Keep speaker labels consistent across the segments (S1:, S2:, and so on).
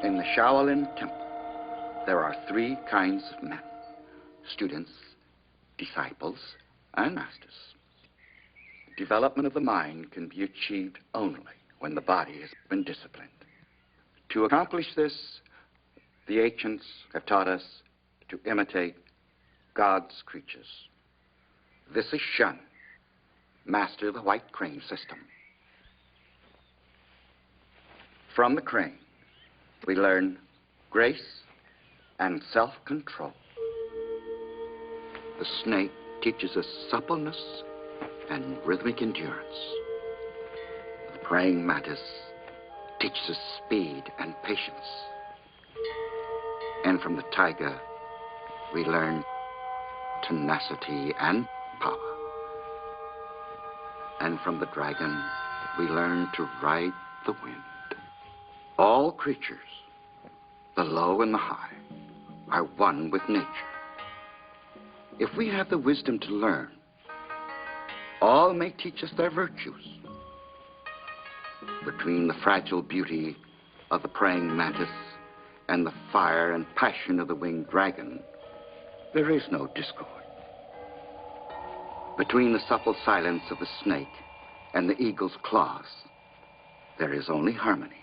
S1: In the Shaolin Temple, there are three kinds of men: students, disciples, and masters. Development of the mind can be achieved only when the body has been disciplined. To accomplish this, the ancients have taught us to imitate God's creatures. This is Shun, master of the white crane system. From the crane, we learn grace and self-control. The snake teaches us suppleness and rhythmic endurance. The praying mantis teaches us speed and patience. And from the tiger, we learn tenacity and power. And from the dragon, we learn to ride the wind. All creatures, the low and the high, are one with nature. If we have the wisdom to learn, all may teach us their virtues. Between the fragile beauty of the praying mantis and the fire and passion of the winged dragon, there is no discord. Between the supple silence of the snake and the eagle's claws, there is only harmony.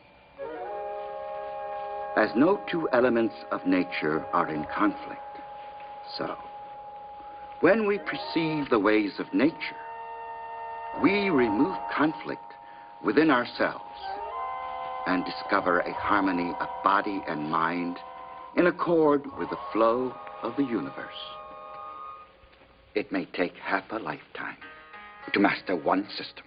S1: As no two elements of nature are in conflict, so when we perceive the ways of nature, we remove conflict within ourselves and discover a harmony of body and mind in accord with the flow of the universe. It may take half a lifetime to master one system.